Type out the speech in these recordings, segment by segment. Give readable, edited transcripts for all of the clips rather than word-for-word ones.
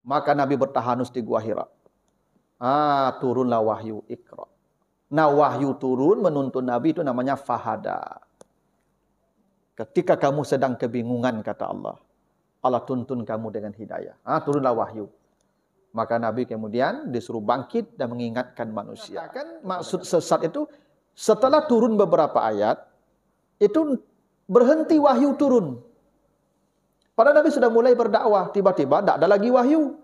Maka Nabi bertahanus di Gua Hira. Turunlah wahyu Iqra. Nah, wahyu turun menuntun Nabi itu namanya fahada. Ketika kamu sedang kebingungan, kata Allah, Allah tuntun kamu dengan hidayah. Turunlah wahyu. Maka Nabi kemudian disuruh bangkit dan mengingatkan manusia. Kan maksud sesat itu setelah turun beberapa ayat, itu berhenti wahyu turun. Padahal Nabi sudah mulai berdakwah, tiba-tiba tidak ada lagi wahyu.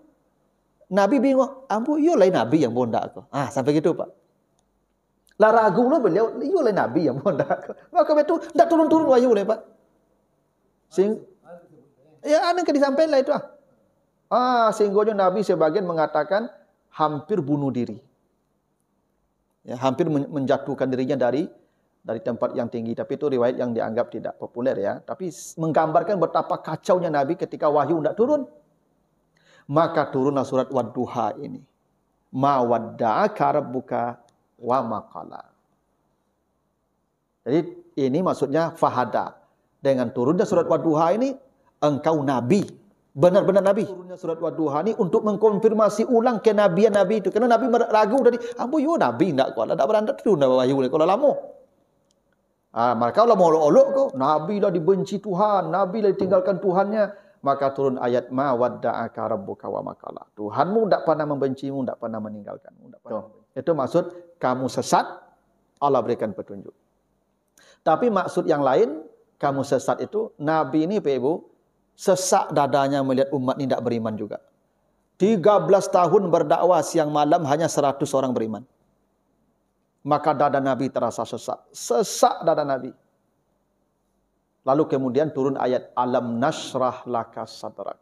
Nabi bingung, yo lain Nabi yang bondak kok. Sampai gitu Pak. Lah ragu lah beliau, yo lain Nabi yang bondak kok. Maka betul tidak turun-turun wahyu lah Pak. Ya aneh ke disampaikan lah itu sehingga Nabi sebagian mengatakan hampir bunuh diri. Ya, hampir menjatuhkan dirinya dari tempat yang tinggi. Tapi itu riwayat yang dianggap tidak populer ya. Tapi menggambarkan betapa kacaunya Nabi ketika wahyu tidak turun. Maka turunlah surat Wadduha ini. Ma wadda'aka rabbuka wa ma qala. Jadi ini maksudnya fahada. Dengan turunnya surat Wadduha ini, engkau Nabi. Benar-benar Nabi. Turunnya surat Wadduha ini untuk mengkonfirmasi ulang kenabian Nabi itu. Karena Nabi ragu tadi. Yo Nabi enggak kok. Tak berantak turun wahyu kalau lama. Maka Allah mau olok kok. Nabi lah dibenci Tuhan. Nabi lah ditinggalkan Tuhannya. Maka turun ayat ma wadda'aka rabbuka wa ma qala. Tuhanmu tidak pernah membencimu, tidak pernah meninggalkanmu. Itu maksud kamu sesat, Allah berikan petunjuk. Tapi maksud yang lain, kamu sesat itu, Nabi ini Pak Ibu, sesak dadanya melihat umat ini tidak beriman juga. 13 tahun berdakwah siang malam hanya 100 orang beriman. Maka dada Nabi terasa sesak. Sesak dada Nabi. Lalu kemudian turun ayat alam nasrah laka sadrak.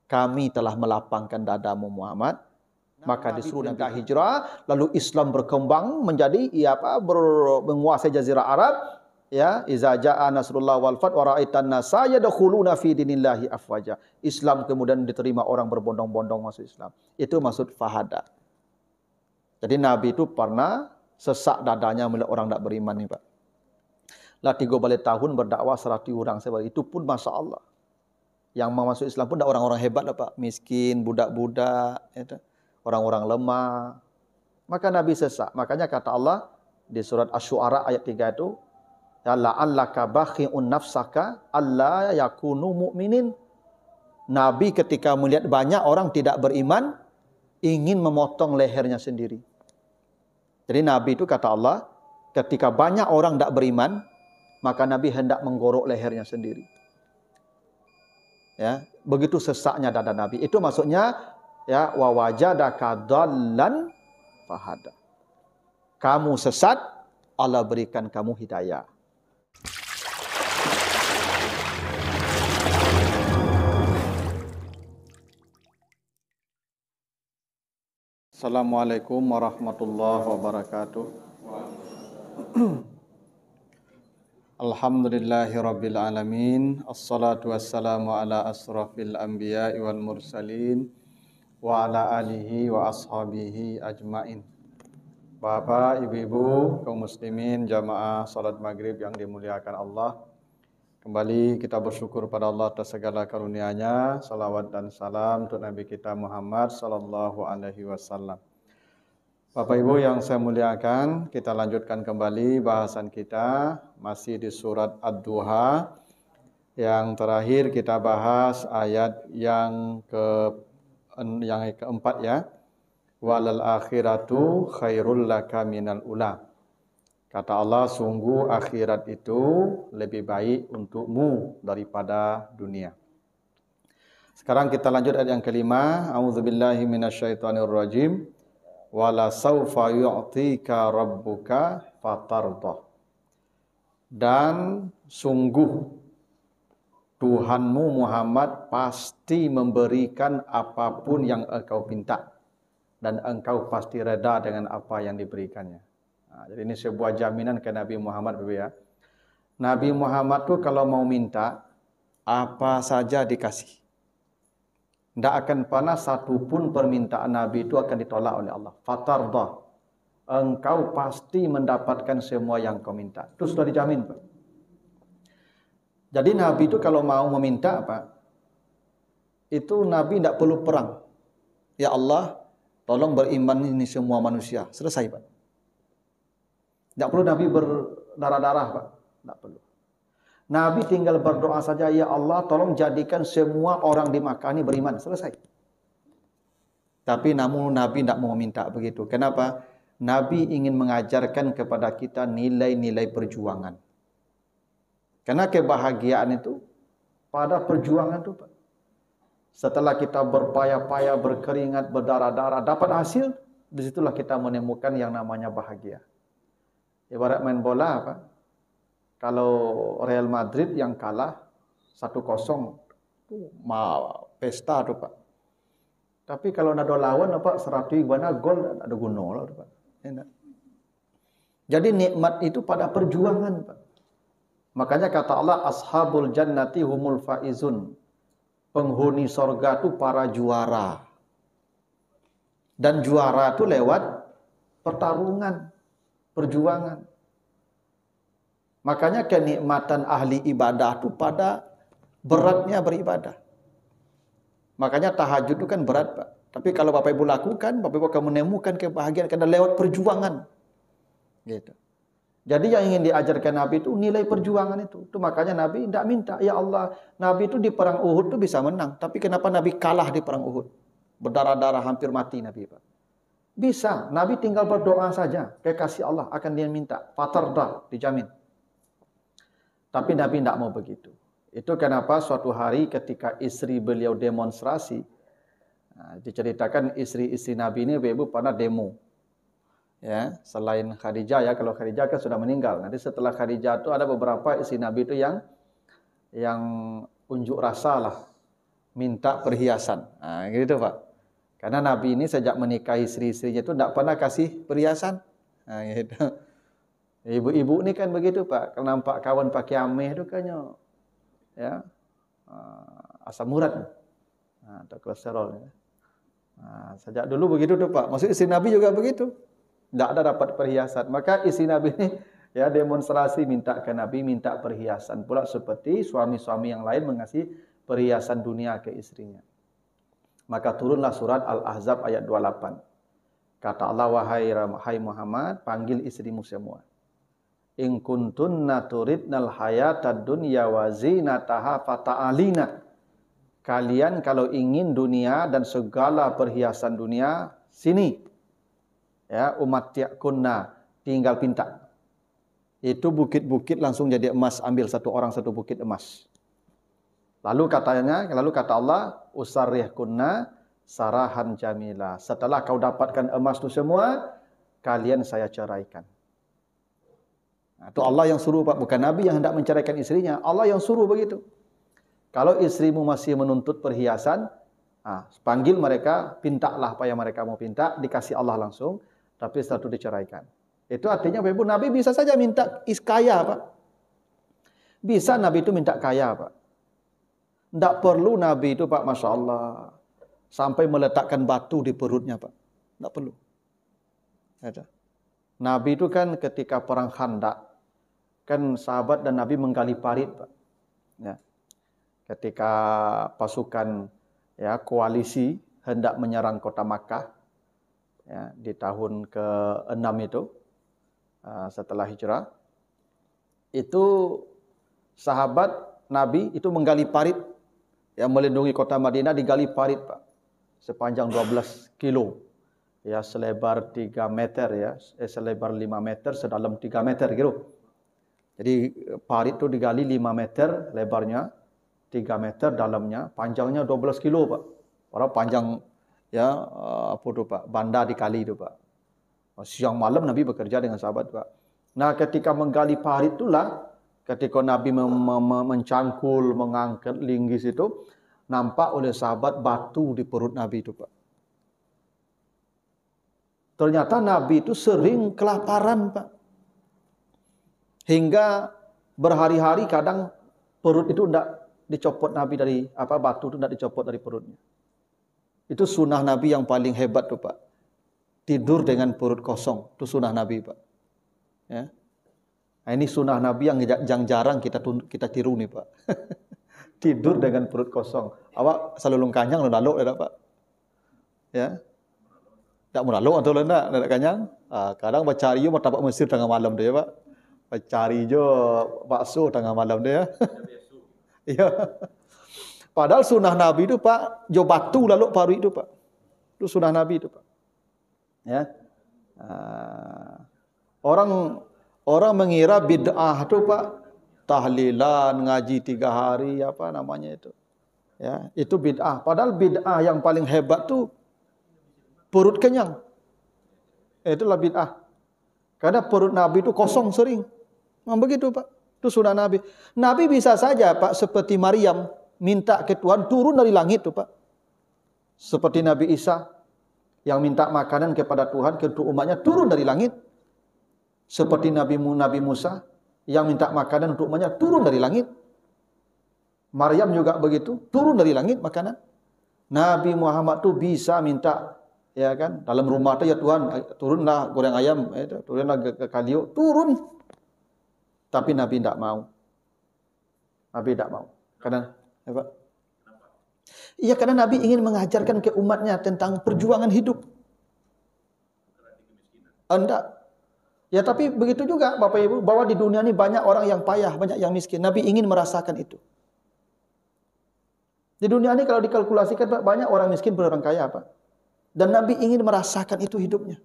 Kami telah melapangkan dadamu Muhammad. Maka disuruh Nabi hijrah, lalu Islam berkembang menjadi menguasai jazirah Arab. Ya, iza jaa nasrullah wal fath wa ra'aitan nasa yadkhuluna fi dinillahi afwaja. Islam kemudian diterima orang berbondong-bondong masuk Islam. Itu maksud fahada. Jadi Nabi itu pernah sesak dadanya melihat orang tidak beriman nih Pak. Lah 3 balik tahun berdakwah 100 orang sebar. Itu pun Masya Allah. Yang mau masuk Islam pun tidak orang-orang hebat lah Pak. Miskin, budak-budak, orang-orang lemah. Maka Nabi sesak. Makanya kata Allah di surat Asy-Syu'ara ayat 3 itu, ya la'allaka bakhi'un nafsaka alla yakunu mu'minin. Nabi ketika melihat banyak orang tidak beriman, ingin memotong lehernya sendiri. Jadi Nabi itu kata Allah, ketika banyak orang tidak beriman, maka Nabi hendak menggorok lehernya sendiri. Ya, begitu sesaknya dada Nabi. Itu maksudnya ya wa wajadaka dhallan fahada. Kamu sesat, Allah berikan kamu hidayah. Assalamualaikum warahmatullahi wabarakatuh. Alhamdulillahirabbil alamin. Assalatu wassalamu ala asrafil anbiya'i wal mursalin wa ala alihi wa ashabihi ajmain. Bapak, ibu-ibu, kaum muslimin, jamaah salat maghrib yang dimuliakan Allah. Kembali kita bersyukur pada Allah atas segala karunia-Nya. Salawat dan salam untuk Nabi kita Muhammad sallallahu alaihi wasallam. Bapak Ibu yang saya muliakan, kita lanjutkan kembali bahasan kita masih di surat Ad-Duha. Yang terakhir kita bahas ayat yang keempat ya. Walal akhiratu khairul laka minal ula. Kata Allah, sungguh akhirat itu lebih baik untukmu daripada dunia. Sekarang kita lanjut ayat yang kelima. A'udzubillahi minasyaitonirrajim. Wala saufa yu'tika rabbuka fatardah. Dan sungguh Tuhanmu Muhammad pasti memberikan apapun yang engkau minta. Dan engkau pasti reda dengan apa yang diberikannya. Jadi ini sebuah jaminan ke Nabi Muhammad ya. Nabi Muhammad tuh kalau mau minta apa saja dikasih. Tidak akan pernah satupun permintaan Nabi itu akan ditolak oleh Allah. Fatardah. Engkau pasti mendapatkan semua yang kau minta. Itu sudah dijamin Pak. Jadi Nabi itu kalau mau meminta apa? itu Nabi tidak perlu perang. Ya Allah, tolong beriman ini semua manusia. Selesai, Pak. Tidak perlu Nabi berdarah-darah, Pak. Tidak perlu. Nabi tinggal berdoa saja, ya Allah, tolong jadikan semua orang di Makkah ini beriman. Selesai. Tapi namun Nabi tidak mau minta begitu. Kenapa? Nabi ingin mengajarkan kepada kita nilai-nilai perjuangan. Karena kebahagiaan itu pada perjuangan itu, Pak. Setelah kita berpayah-payah, berkeringat, berdarah-darah, dapat hasil, disitulah kita menemukan yang namanya bahagia. Ibarat main bola, Pak. Kalau Real Madrid yang kalah 1-0, pesta tuh, Pak. Tapi kalau ada lawan, Pak, 100 gimana gol, ada guna, Pak. Enak. Jadi nikmat itu pada perjuangan, Pak. Makanya kata Allah, ashabul jannati humul faizun. Penghuni sorga itu para juara. Dan juara itu lewat pertarungan, perjuangan. Makanya kenikmatan ahli ibadah itu pada beratnya beribadah. Makanya tahajud itu kan berat, Pak. Tapi kalau Bapak Ibu lakukan, Bapak Ibu akan menemukan kebahagiaan karena lewat perjuangan. Gitu. Jadi yang ingin diajarkan Nabi itu nilai perjuangan itu. Itu makanya Nabi tidak minta, ya Allah, Nabi itu di perang Uhud itu bisa menang. Tapi kenapa Nabi kalah di perang Uhud? Berdarah-darah hampir mati Nabi, Pak. Bisa, Nabi tinggal berdoa saja. Kekasih Allah akan dia minta. Fatardah, dijamin. Tapi Nabi tidak mau begitu. Itu kenapa suatu hari ketika istri beliau demonstrasi, diceritakan istri-istri Nabi ini Ibu pernah demo. Ya, selain Khadijah ya, kalau Khadijah kan sudah meninggal. Nanti setelah Khadijah itu ada beberapa istri Nabi itu yang unjuk rasa lah, minta perhiasan. Nah, gitu, Pak. Karena Nabi ini sejak menikahi istri-istrinya itu tidak pernah kasih perhiasan. Nah, gitu. Ibu-ibu ini kan begitu, Pak. Kalau nampak kawan pakai ameh itu kayaknya ya asam urat atau kolesterol. Nah, sejak dulu begitu tuh, Pak. Maksud istri Nabi juga begitu. Tidak ada dapat perhiasan. Maka istri Nabi ini ya demonstrasi minta ke Nabi, minta perhiasan. Pula seperti suami-suami yang lain mengasih perhiasan dunia ke istrinya. Maka turunlah surat Al-Ahzab ayat 28. Kata Allah, wahai Muhammad, panggil istrimu semua. In kuntunna turidnal hayatad dunya wa zinataha fata'alina. Kalian kalau ingin dunia dan segala perhiasan dunia, sini. Ya, umat kunna, tinggal pinta. Itu bukit-bukit langsung jadi emas, ambil satu orang satu bukit emas. Lalu kata Allah, usarrih kunna sarahan jamila. Setelah kau dapatkan emas itu semua, kalian saya ceraikan. Nah, itu Allah yang suruh, Pak, bukan Nabi yang hendak menceraikan istrinya. Allah yang suruh begitu. Kalau istrimu masih menuntut perhiasan, panggil mereka, pintalah apa yang mereka mau pinta, dikasih Allah langsung. Tapi setelah itu diceraikan. Itu artinya Bapak Ibu, Nabi bisa saja minta kaya, Pak. Bisa Nabi itu minta kaya, Pak. Tidak perlu Nabi itu, Pak, Masya Allah, sampai meletakkan batu di perutnya, Pak. Tidak perlu. Nabi itu kan ketika perang Khandaq, kan sahabat dan Nabi menggali parit, Pak. Ya. Ketika pasukan ya koalisi hendak menyerang kota Makkah, ya, di tahun ke-6 itu, setelah hijrah, itu sahabat Nabi itu menggali parit, yang melindungi kota Madinah, digali parit, Pak, sepanjang 12 kilo, ya, selebar 3 meter, ya, selebar 5 meter, sedalam 3 meter gitu. Jadi parit itu digali 5 meter lebarnya, 3 meter dalamnya, panjangnya 12 kilo, Pak. Orang panjang ya, apa itu, Pak, banda dikali itu, Pak. Siang malam Nabi bekerja dengan sahabat, Pak. Nah, ketika menggali parit itulah, ketika Nabi mencangkul, mengangkat linggis itu, nampak oleh sahabat batu di perut Nabi itu, Pak. Ternyata Nabi itu sering kelaparan, Pak. Hingga berhari-hari kadang perut itu tidak dicopot Nabi dari, batu itu tidak dicopot dari perutnya. Itu sunnah Nabi yang paling hebat tuh, Pak. Tidur dengan perut kosong. Itu sunnah Nabi, Pak. Ya. Nah, ini sunnah Nabi yang jarang kita tiru nih, Pak. Tidur dengan perut kosong. Awak selalu kanyang lalu dah Pak. Ya. Tak mau lalu atau nak kanyang. Kadang bacari yo martabak Mesir tengah malam dia Pak. Bacari jo bakso tengah malam dia. Ya. Padahal sunnah Nabi itu Pak, jo batu lalu paru itu Pak. Itu sunnah Nabi itu Pak. Ya. Orang mengira bid'ah itu Pak, tahlilan, ngaji 3 hari, apa namanya itu. Ya, itu bid'ah. Padahal bid'ah yang paling hebat tuh perut kenyang. Itulah bid'ah. Karena perut Nabi itu kosong sering. Begitu Pak. Itu sunnah Nabi. Nabi bisa saja Pak, seperti Maryam, minta ke Tuhan turun dari langit tuh Pak. Seperti Nabi Isa yang minta makanan kepada Tuhan, ke umatnya turun dari langit. Seperti Nabi Musa yang minta makanan untuk umatnya turun dari langit. Maryam juga begitu, turun dari langit makanan. Nabi Muhammad tuh bisa minta, ya kan, dalam rumah tuh ya Tuhan, turunlah goreng ayam, turunlah ke kalio, turun. Tapi Nabi tidak mau. Nabi tidak mau. Karena apa? Iya, karena Nabi ingin mengajarkan ke umatnya tentang perjuangan hidup. Enggak. Ya tapi begitu juga Bapak Ibu, bahwa di dunia ini banyak orang yang payah, banyak yang miskin. Nabi ingin merasakan itu. Di dunia ini kalau dikalkulasikan Pak, banyak orang miskin berorang kaya Pak. Dan Nabi ingin merasakan itu hidupnya.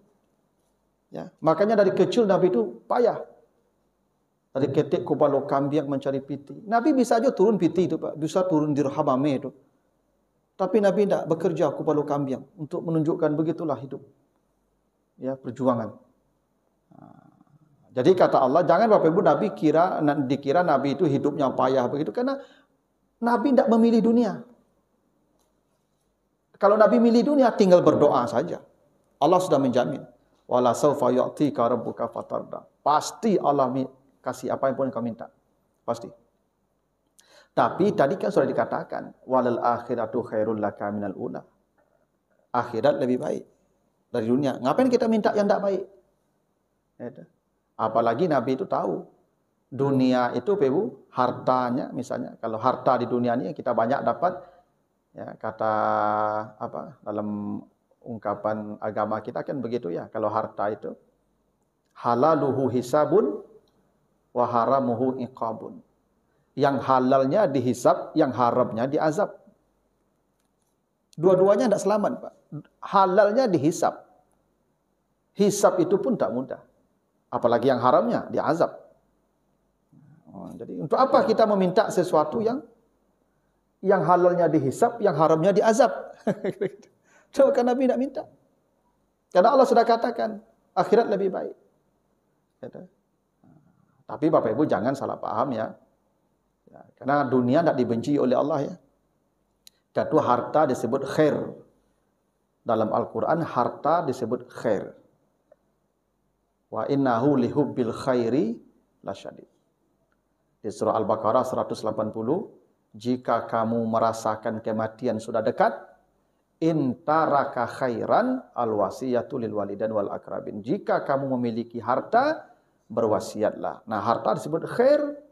Ya, makanya dari kecil Nabi itu payah. Dari ketik kupalo kambing mencari piti. Nabi bisa aja turun piti itu Pak, bisa turun dirham ame itu. Tapi Nabi tidak bekerja kupalo kambing untuk menunjukkan begitulah hidup. Ya, perjuangan. Jadi kata Allah, jangan Bapak Ibu dikira Nabi itu hidupnya payah begitu, karena Nabi tidak memilih dunia. Kalau Nabi milih dunia, tinggal berdoa saja. Allah sudah menjamin. Wala sawfa yu'tika rabbuka fatarda. Pasti Allah kasih apa yang pun kau minta. Pasti. Tapi tadi kan sudah dikatakan, walal akhiratu khairul laka minal ula. Akhirat lebih baik dari dunia. Ngapain kita minta yang tidak baik? Apalagi Nabi itu tahu dunia itu Ibu, hartanya misalnya, kalau harta di dunia ini kita banyak dapat, ya kata apa dalam ungkapan agama kita kan begitu ya, kalau harta itu halaluhu hisabun wa haramuhu iqabun. Yang halalnya dihisab, yang haramnya diazab. Dua-duanya tidak selamat Pak. Halalnya dihisab. Hisab itu pun tak mudah. Apalagi yang haramnya diazab. Jadi untuk apa kita meminta sesuatu yang halalnya dihisab, yang haramnya diazab? Coba kan Nabi tidak minta. Karena Allah sudah katakan akhirat lebih baik. Tapi Bapak Ibu jangan salah paham ya. Karena dunia tidak dibenci oleh Allah ya. Dan itu harta disebut khair. Dalam Al-Quran harta disebut khair. Wa innahu lihubbil khairi lasyadid. Di surah Al-Baqarah 180, jika kamu merasakan kematian sudah dekat, intaraka khairan alwasiyatu lil walidain wal akrabin. Jika kamu memiliki harta, berwasiatlah. Nah, harta disebut khair.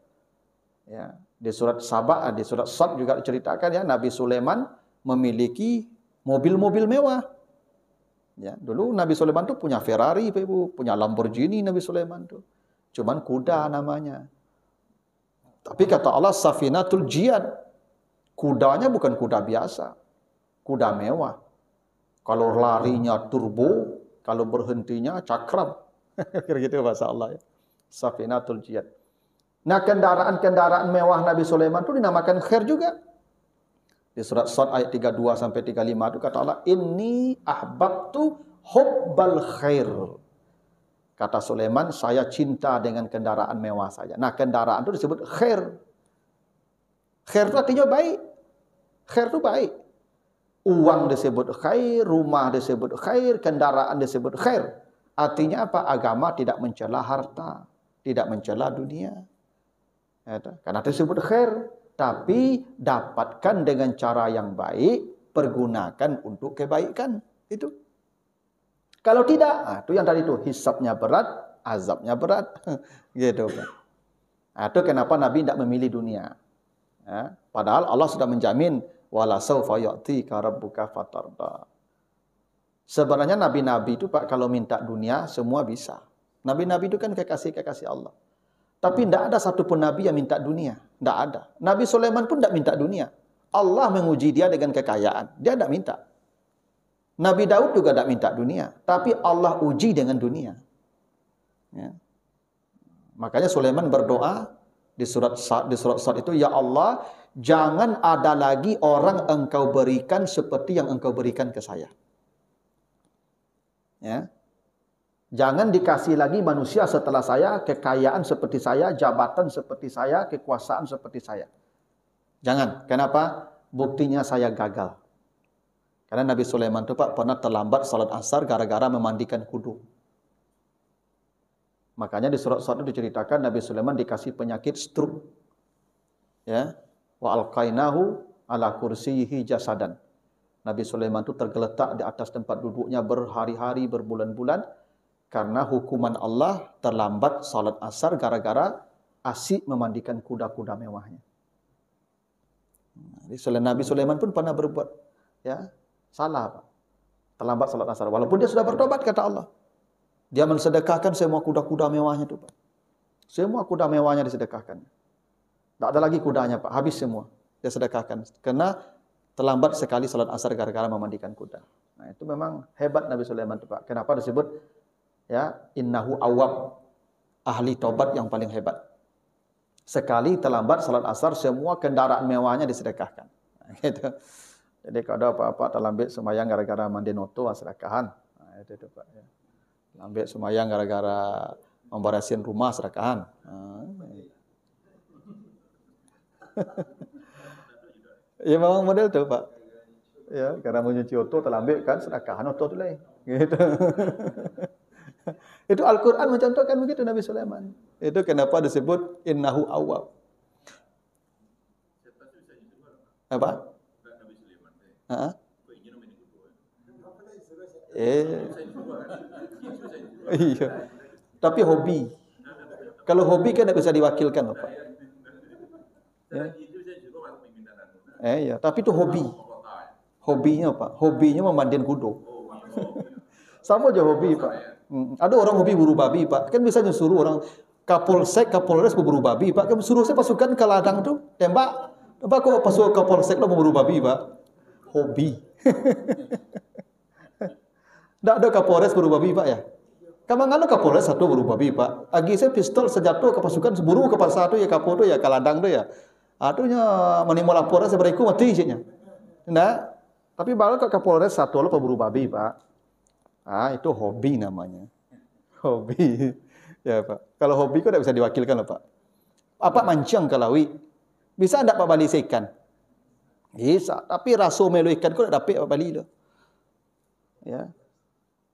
Ya, di surat Saba, di surat Sad juga diceritakan ya, Nabi Sulaiman memiliki mobil-mobil mewah. Ya, dulu Nabi Sulaiman tuh punya Ferrari, Ibu, punya Lamborghini Nabi Sulaiman tuh. Cuman kuda namanya. Tapi kata Allah Safinatul Jiyad. Kudanya bukan kuda biasa. Kuda mewah. Kalau larinya turbo, kalau berhentinya cakram. Kira-kira bahasa Allah ya. Safinatul Jiyad. Nah, kendaraan-kendaraan mewah Nabi Sulaiman itu dinamakan khair juga. Di surat Sad ayat 32 sampai 35 itu kata Allah, "Inni ahbabtu hubbal khair." Kata Sulaiman, saya cinta dengan kendaraan mewah saja. Nah, kendaraan itu disebut khair. Khair itu artinya baik. Khair itu baik. Uang disebut khair, rumah disebut khair, kendaraan disebut khair. Artinya apa? Agama tidak mencela harta, tidak mencela dunia. Karena itu disebut khair. Tapi dapatkan dengan cara yang baik, pergunakan untuk kebaikan. Itu. Kalau tidak, itu yang tadi itu, hisabnya berat, azabnya berat. Gitu kan. Itu kenapa Nabi tidak memilih dunia. Ya, padahal Allah sudah menjamin wala saufa yu'tika rabbuka fatarda. Sebenarnya nabi-nabi itu Pak kalau minta dunia semua bisa. Nabi-nabi itu kan kekasih-kekasih Allah. Tapi tidak ada satupun nabi yang minta dunia. Tidak ada. Nabi Sulaiman pun tidak minta dunia. Allah menguji dia dengan kekayaan. Dia tidak minta. Nabi Daud juga tidak minta dunia. Tapi Allah uji dengan dunia. Ya. Makanya Sulaiman berdoa di surat Sad itu, ya Allah, jangan ada lagi orang engkau berikan seperti yang engkau berikan ke saya. Ya. Jangan dikasih lagi manusia setelah saya, kekayaan seperti saya, jabatan seperti saya, kekuasaan seperti saya. Jangan. Kenapa? Buktinya saya gagal. Karena Nabi Sulaiman itu Pak pernah terlambat salat asar gara-gara memandikan kudu. Makanya di surat Sad itu diceritakan Nabi Sulaiman dikasih penyakit stroke. Ya. Wa alqainahu ala kursiyhi jasadan. Nabi Sulaiman itu tergeletak di atas tempat duduknya berhari-hari, berbulan-bulan. Karena hukuman Allah terlambat salat asar gara-gara asyik memandikan kuda-kuda mewahnya. Nabi Sulaiman pun pernah berbuat ya salah Pak. Terlambat salat asar. Walaupun dia sudah bertobat kata Allah. Dia mensedekahkan semua kuda-kuda mewahnya itu Pak. Semua kuda mewahnya disedekahkan. Tak ada lagi kudanya Pak. Habis semua. Dia sedekahkan. Karena terlambat sekali salat asar gara-gara memandikan kuda. Nah itu memang hebat Nabi Sulaiman itu Pak. Kenapa disebut ya, innahu awwab, ahli tobat yang paling hebat. Sekali terlambat salat asar, semua kendaraan mewahnya disedekahkan. Gitu. Jadi kalau ada apa-apa terlambat sembahyang gara-gara mandi noto, sedekahan. Nah, itu Pak. Ya. Terlambat sembahyang gara-gara membarasin rumah, sedekahan. Ya memang model itu Pak. Ya, karena menyuci oto terlambat kan sedekahan oto tu lain. Gitu. Itu Al-Quran mencontohkan begitu Nabi Sulaiman. Itu kenapa disebut innahu awwab. Apa? Iya. Tapi hobi. Kalau hobi kan tidak bisa diwakilkan, Pak. Ya. Iya. Tapi itu hobi. Hobinya Pak. Hobinya memandikan kuda. Sama aja hobi Pak. Ada orang hobi buru babi Pak. Kan bisa nyuruh orang Kapolsek, Kapolres berburu babi Pak. Kan suruh saya pasukan ke ladang tuh. Tembak. Tembak kok pasukan Kapolsek lo berburu babi Pak. Hobi. Tidak ada Kapolres berburu babi Pak ya. Kamang ada Kapolres satu berburu babi Pak. Agi saya pistol sejatuh ke pasukan seburu ke satu ya Kapol tuh ya ke ladang tuh ya. Aduhnya menimul laporan seberiku mati isinya. Nah, tapi baru ke Kapolres satu lo berburu babi Pak. Itu hobi namanya. Hobi. Ya, Pak. Kalau hobi kok tidak bisa diwakilkan loh, Pak. Apa mancing ke lawi? Bisa enggak Pak bali ikan? Bisa, tapi raso melu ikan kok tidak dapat Pak bali loh. Ya.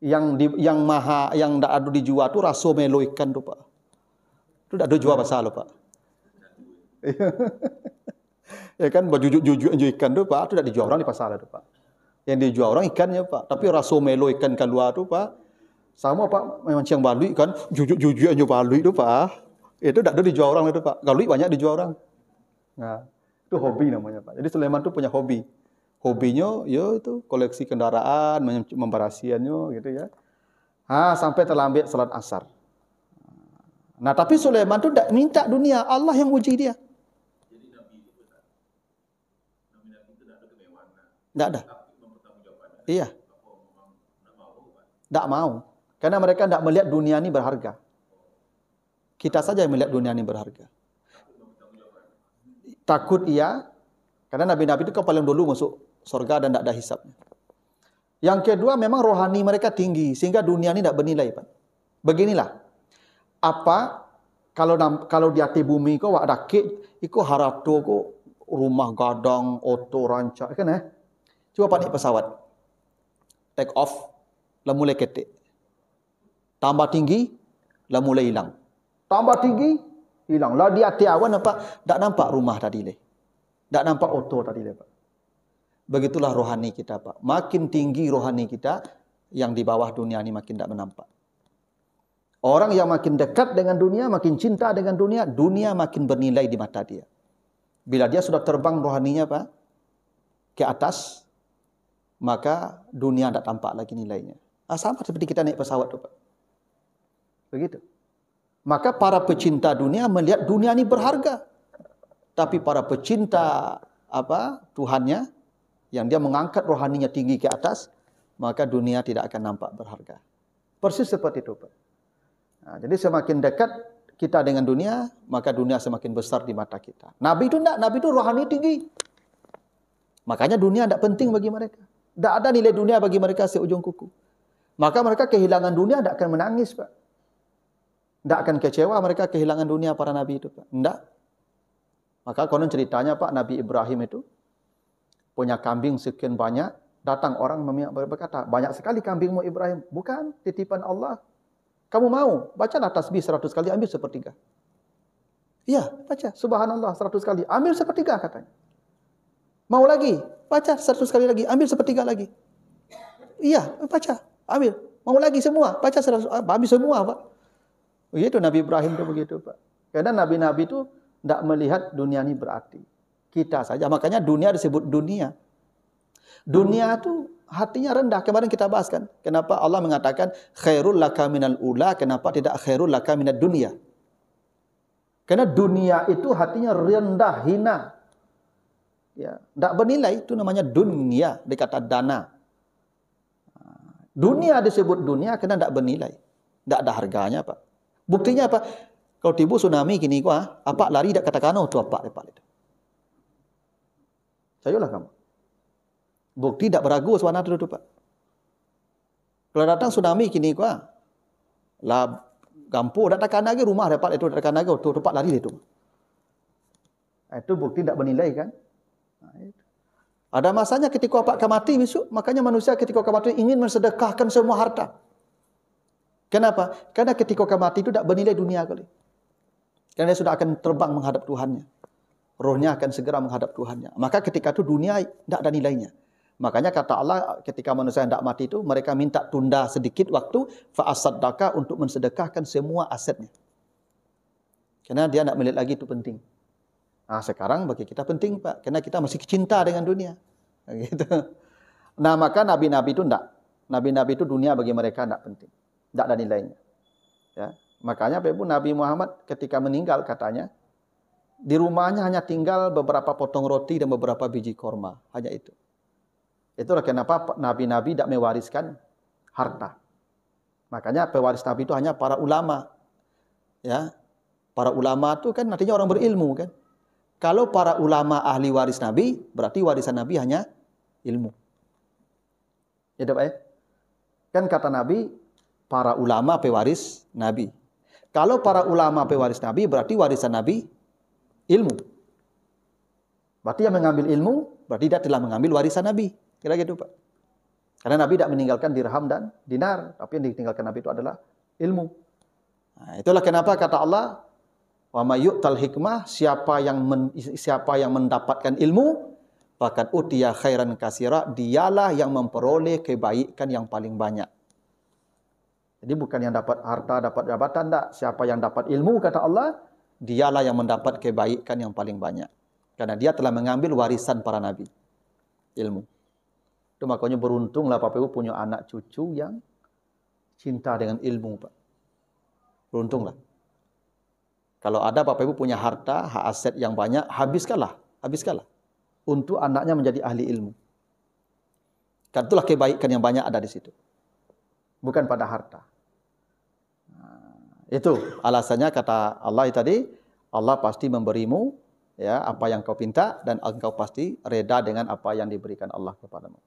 Yang enggak ada dijual tuh raso melu ikan tuh, Pak. Itu tidak ada jual pasal loh, Pak. Ya kan baju-juju ikan tuh, Pak, itu tidak dijual orang di pasar tuh, Pak. Yang dijual orang ikannya Pak, tapi raso melo ikan keluar tu Pak, sama Pak memang ciang balui kan, jujuk aja balui tu Pak, itu tidak ada dijual orang itu Pak, galui banyak dijual orang. Nah, itu hobi namanya Pak. Jadi Sulaiman tu punya hobi, hobinya ya itu koleksi kendaraan, membarasiannya gitu ya. Sampai terlambat salat asar. Nah tapi Sulaiman tu tidak minta dunia, Allah yang uji dia. Tidak ada. Iya. Tidak mau. Karena mereka tidak melihat dunia ini berharga. Kita saja yang melihat dunia ini berharga. Takut iya. Karena nabi-nabi itu kan paling dulu masuk surga dan tidak ada hisabnya. Yang kedua memang rohani mereka tinggi. Sehingga dunia ini tidak bernilai Pak. Beginilah. Kalau di hati bumi kau ada kek. Iku harato kau rumah gadang, oto, rancak. Kan Coba Pak naik pesawat. Take off, lah mulai ketik. Tambah tinggi, lah mulai hilang. Tambah tinggi, hilang. Lah di hati awan apa? Tak nampak rumah tadi le. Tak nampak oto tadi le Pak. Begitulah rohani kita Pak. Makin tinggi rohani kita, yang di bawah dunia ini makin tak menampak. Orang yang makin dekat dengan dunia, makin cinta dengan dunia, dunia makin bernilai di mata dia. Bila dia sudah terbang rohaninya Pak, ke atas, maka dunia tidak tampak lagi nilainya. Sama seperti kita naik pesawat tu Pak. Begitu. Maka para pecinta dunia melihat dunia ini berharga. Tapi para pecinta Tuhannya, yang dia mengangkat rohaninya tinggi ke atas, maka dunia tidak akan nampak berharga. Persis seperti itu Pak. Nah, jadi semakin dekat kita dengan dunia, maka dunia semakin besar di mata kita. Nabi itu enggak, Nabi itu rohani tinggi. Makanya dunia tidak penting bagi mereka. Tidak ada nilai dunia bagi mereka seujung kuku. Maka mereka kehilangan dunia tidak akan menangis Pak. Tidak akan kecewa mereka kehilangan dunia para Nabi itu Pak. Tidak. Maka konon ceritanya Pak, Nabi Ibrahim itu punya kambing sekian banyak. Datang orang berkata, banyak sekali kambingmu Ibrahim. Bukan, titipan Allah. Kamu mau? Bacalah tasbih 100 kali, ambil sepertiga. Iya, baca. Subhanallah 100 kali, ambil sepertiga katanya. Mau lagi? Baca 100 kali lagi, ambil sepertiga lagi. Iya, baca, ambil. Mau lagi semua? Baca 100, ambil semua Pak. Begitu Nabi Ibrahim itu begitu Pak. Karena Nabi-Nabi itu tidak melihat dunia ini berarti. Kita saja. Makanya dunia disebut dunia. Dunia itu hatinya rendah. Kemarin kita bahas kan. Kenapa Allah mengatakan khairul laka minal ula, kenapa tidak khairul laka minad dunia? Karena dunia itu hatinya rendah, hina. Ya, tidak bernilai, itu namanya dunia, dikata dana. Dunia disebut dunia karena tidak bernilai. Tidak ada harganya Pak. Buktinya apa? Kalau tiba tsunami gini apa lari tak katakan tu apa itu. Sayolah kamu. Bukti tak beragu suana tu Pak. Kalau datang tsunami gini lah gampu dak takkan lagi rumah dapat itu takkan lagi tu tempat lari itu. Itu bukti tak bernilai kan? Nah, itu. Ada masanya ketika apa akan mati besok, makanya manusia ketika akan mati ingin mensedekahkan semua harta. Kenapa? Karena ketika akan mati itu tak bernilai dunia kali. Karena dia sudah akan terbang menghadap Tuhannya. Rohnya akan segera menghadap Tuhannya. Maka ketika itu dunia tidak ada nilainya. Makanya kata Allah ketika manusia hendak mati itu, mereka minta tunda sedikit waktu, fa'asaddaka untuk mensedekahkan semua asetnya. Karena dia tidak melihat lagi itu penting. Nah sekarang bagi kita penting Pak. Karena kita masih cinta dengan dunia. Gitu. Nah maka nabi-nabi itu tidak. Nabi-nabi itu dunia bagi mereka tidak penting. Tidak ada nilainya. Ya. Makanya Nabi Muhammad ketika meninggal katanya, di rumahnya hanya tinggal beberapa potong roti dan beberapa biji korma. Hanya itu. Itulah kenapa nabi-nabi tidak mewariskan harta. Makanya pewaris nabi itu hanya para ulama. Ya. Para ulama itu kan artinya orang berilmu kan. Kalau para ulama ahli waris nabi, berarti warisan nabi hanya ilmu. Ya Pak ya? Kan kata nabi, para ulama pewaris nabi. Kalau para ulama pewaris nabi, berarti warisan nabi ilmu. Berarti yang mengambil ilmu, berarti dia telah mengambil warisan nabi. Kira gitu Pak. Karena nabi tidak meninggalkan dirham dan dinar, tapi yang ditinggalkan nabi itu adalah ilmu. Nah, itulah kenapa kata Allah, wa may yu'tal hikmah, siapa yang mendapatkan ilmu, faqad utiya khairan katsira, dialah yang memperoleh kebaikan yang paling banyak. Jadi bukan yang dapat harta, dapat jabatan, tak. Siapa yang dapat ilmu, kata Allah, dialah yang mendapat kebaikan yang paling banyak. Karena dia telah mengambil warisan para nabi. Ilmu. Itu makanya beruntunglah Bapak Ibu punya anak cucu yang cinta dengan ilmu Pak. Beruntunglah. Kalau ada Bapak Ibu punya harta, hak aset yang banyak, habiskanlah. Untuk anaknya menjadi ahli ilmu. Karena itulah kebaikan yang banyak ada di situ. Bukan pada harta. Itu alasannya kata Allah tadi, Allah pasti memberimu ya apa yang kau pinta dan engkau pasti reda dengan apa yang diberikan Allah kepadamu.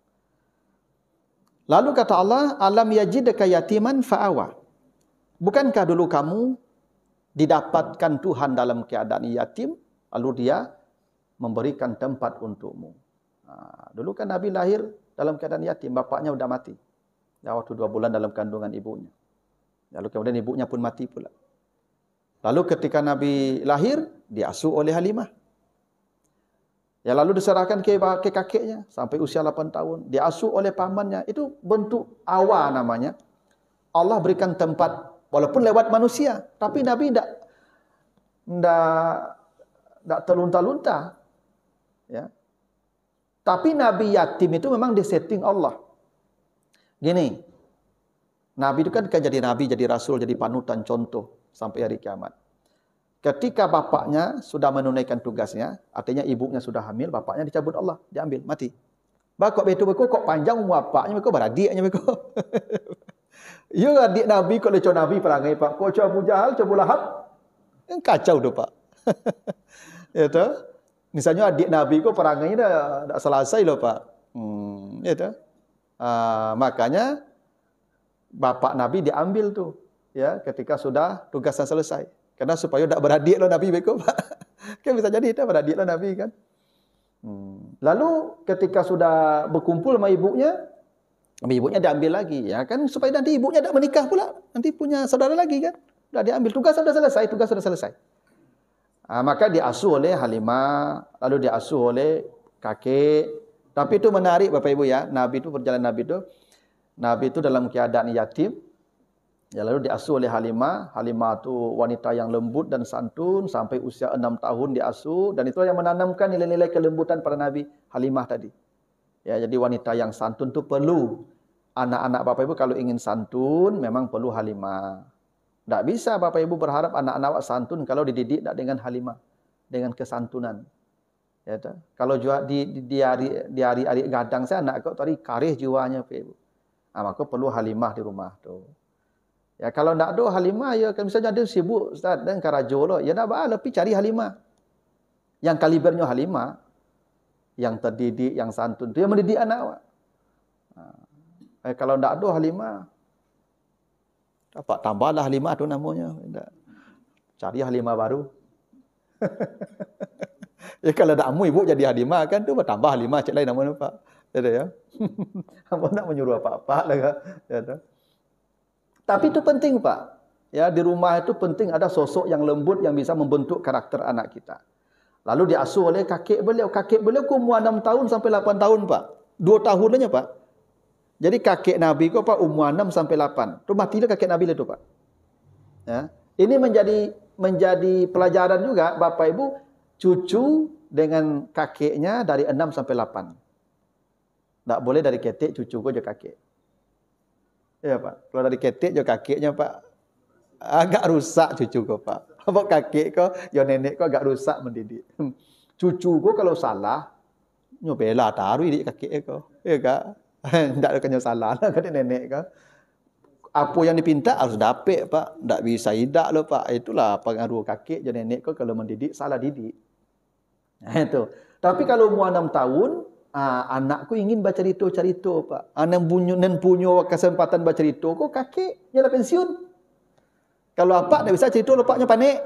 Lalu kata Allah, alam yajidka yatiman fa'awa. Bukankah dulu kamu didapatkan Tuhan dalam keadaan yatim, lalu dia memberikan tempat untukmu. Nah, dulu kan Nabi lahir dalam keadaan yatim, bapaknya sudah mati. Ya, waktu 2 bulan dalam kandungan ibunya. Lalu kemudian ibunya pun mati pula. Lalu ketika Nabi lahir, diasuh oleh Halimah. Ya, lalu diserahkan ke kakeknya sampai usia 8 tahun. Diasuh oleh pamannya. Itu bentuk awa namanya. Allah berikan tempat, walaupun lewat manusia. Tapi Nabi tidak terlunta-lunta. Ya. Tapi nabi yatim itu memang disetting Allah. Gini, nabi itu kan jadi nabi, jadi rasul, jadi panutan, contoh sampai hari kiamat. Ketika bapaknya sudah menunaikan tugasnya, artinya ibunya sudah hamil, bapaknya dicabut Allah, diambil, mati. Bakok betul kok panjang umur bapaknya, kok beradiknya kok. Ya adik nabi kok lecon nabi perangai Pak. Kok Abu Jahal, Abu Lahab, kacau tu Pak. Ya tu. Misalnya adik nabi kok perangainya dah selesai loh Pak. Ya tu. Makanya bapak nabi diambil tu, ya, ketika sudah tugasnya selesai. Karena supaya tak beradik lah Nabi begitu Pak. Kan bisa jadi tak beradik lah Nabi kan. Lalu ketika sudah berkumpul sama ibunya diambil lagi. Ya kan supaya nanti ibunya tak menikah pula. Nanti punya saudara lagi kan. Sudah diambil. Tugas sudah selesai. Maka diasuh oleh Halimah. Lalu diasuh oleh kakek. Tapi itu menarik Bapak Ibu ya. Nabi itu dalam keadaan yatim. Ya, lalu diasuh oleh Halimah. Halimah itu wanita yang lembut dan santun sampai usia 6 tahun diasuh, dan itu yang menanamkan nilai-nilai kelembutan pada Nabi, Halimah tadi. Ya, jadi wanita yang santun itu perlu. Anak-anak Bapak Ibu kalau ingin santun memang perlu Halimah. Tak bisa Bapak Ibu berharap anak-anak santun kalau dididik tak dengan Halimah, dengan kesantunan. Ya, kalau di hari gadang saya anak kau tadi karih jiwanya Bapak Ibu. Maka perlu Halimah di rumah tu. Ya, kalau nak ada Halimah, ya kan misalnya ada sibuk Ustaz dan karajo loh. Ya nak lebih cari Halimah. Yang kalibernya Halimah, yang terdidik, yang santun tu yang mendidik anak awak. Kalau nak ada Halimah, dapat tambahlah Halimah tu namanya. Cari Halimah baru. Ya kalau nak amu ibu jadi Halimah kan tu bertambah Halimah cik lain namanya Pak. Ya. Apa nak menyuruh apa-apa lah kan. Ya. Tapi itu penting Pak. Ya, di rumah itu penting ada sosok yang lembut yang bisa membentuk karakter anak kita. Lalu diasuh oleh kakek beliau. Kakek beliau umur 6 tahun sampai 8 tahun Pak. 2 tahun aja Pak. Jadi kakek Nabi kok Pak umur 6 sampai 8. Tu matilah kakek Nabi itu Pak. Ya. Ini menjadi pelajaran juga Bapak Ibu, cucu dengan kakeknya dari 6 sampai 8. Tak boleh dari ketek cucu kau je kakek. Ya Pak, kalau dari ketek je kakeknya Pak, agak rusak cucu kau Pak. Apa kakek kau, ya nenek kau agak rusak mendidik. Cucu kau kalau salah, nyobela taruh di kakek kau. Ya Kak? Tak ada kena salah lah kat nenek kau. Apa yang dipinta harus dapat Pak. Tak bisa tidak loh Pak. Itulah pengaruh kakek je nenek kau kalau mendidik, salah didik. Itu. Tapi kalau umur 6 tahun, anakku ingin baca cerita Pak. Anak punya kesempatan baca cerita, kok kakek dia dah pensiun. Kalau apa tak bisa cerita, lepaknya panik.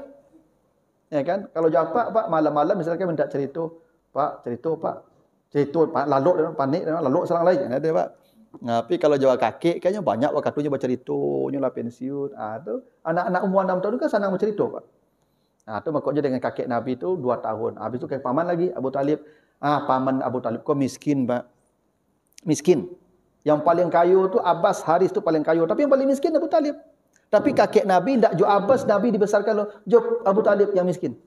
Ya kan? Kalau japa Pak malam-malam misalkan minta cerita, Pak, cerita Pak. Cerita lalu panik, lalu serang lain ada Pak. Tapi kalau jawab kakek kayaknya banyak waktunya baca cerita, lah pensiun. Tu anak-anak umur 6 tahun kan senang bercerita Pak. Tu makanya dengan kakek Nabi itu 2 tahun. Habis itu kakek paman lagi Abu Talib. Paman Abu Talib kok miskin, Pak. Miskin. Yang paling kaya tu Abbas, Haris tu paling kaya, tapi yang paling miskin Abu Talib. Tapi kakek Nabi ndak jo Abbas, Nabi dibesarkan lo, jo Abu Talib yang miskin.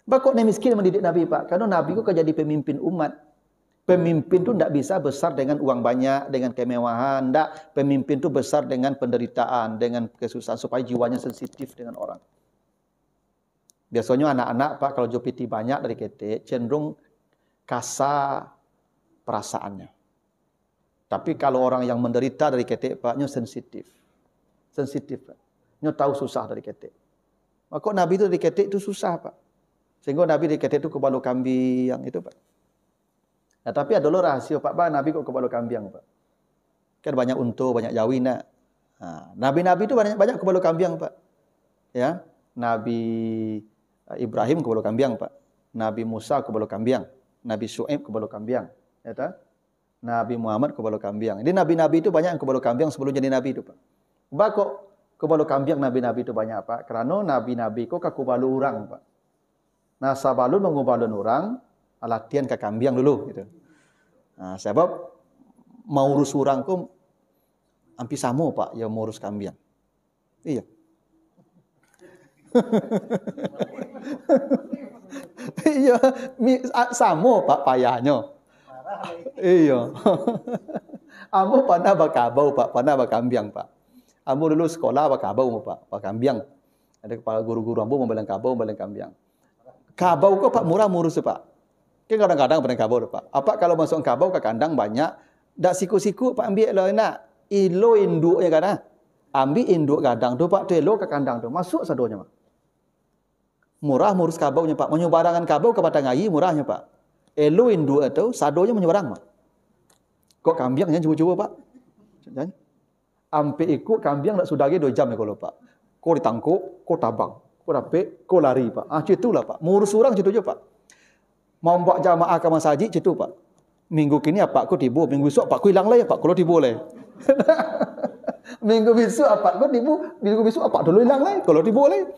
Bakok ni miskin mendidik Nabi, Pak. Karena Nabi ku kan jadi pemimpin umat. Pemimpin tu ndak bisa besar dengan uang banyak, dengan kemewahan, ndak. Pemimpin tu besar dengan penderitaan, dengan kesusahan supaya jiwanya sensitif dengan orang. Biasanya anak-anak Pak kalau jo piti banyak dari ketek cenderung kasar perasaannya. Tapi kalau orang yang menderita dari ketek Pak, nya sensitif. Sensitif Pak. Nya tahu susah dari ketek. Maka Nabi itu dari ketek itu susah Pak. Sehingga Nabi dari ketek itu kebalu kambing itu Pak. Nah, tapi ada rahasia Pak, Nabi kok kebalu kambing Pak. Kan banyak unta, banyak jawin nak. Nabi-nabi itu banyak kebalu kambing Pak. Ya, Nabi Ibrahim kebalu kambing Pak. Nabi Musa kebalu kambing. Nabi Syuaib kebalu kambing, ya tak? Nabi Muhammad kebalu kambing. Jadi nabi-nabi itu banyak yang kebalu kambing sebelum jadi nabi itu, Pak. Bakok kebalu kambing nabi-nabi itu banyak, Pak. Kerana nabi-nabi kok kebalu orang, Pak. Nah, sabalun mengubalun orang, latihan ke kambing dulu gitu. Nah, sebab mau urus orang kok hampir sama, Pak, yang mau urus kambing. Iya. Iya, sama Pak payahnya. Iya. Amo pernah bakabau Pak, pernah bakambiang Pak. Amo dulu sekolah bakabau Pak, bakambiang. Ada kepala guru-guru ambo membelang kabau, membelang kambiang. Kabau kok Pak murah murus Pak. Kan kadang-kadang pernah kabau Pak. Apa kalau masuk kabau ke kandang banyak, dak siku-siku Pak ambil lah nak. Ilo induknya kan. Ambil induk kadang tu Pak, tu elo ke kandang tu. Masuk sadonya Pak. Murah murus kabaunya Pak. Menyebarangan kabau ke batang air murahnya Pak. Elo induk itu sadonya menyebarang Pak. Kok kambiangnya cuba-cuba Pak. Ampe ikut kambiang tak sudah lagi 2 jam ya kalau Pak. Kau ditangkuk, kau tabang. Kau dapat, kau lari Pak. Itulah Pak. Murus orang itu je Pak. Mau buat jamaah ke masjid itu Pak. Minggu kini apa aku tibu, minggu besok apa aku hilang lah ya Pak. Kalau tibu boleh. Minggu besok apa aku tibu, minggu besok apa dulu hilang lah. Kalau tibu boleh.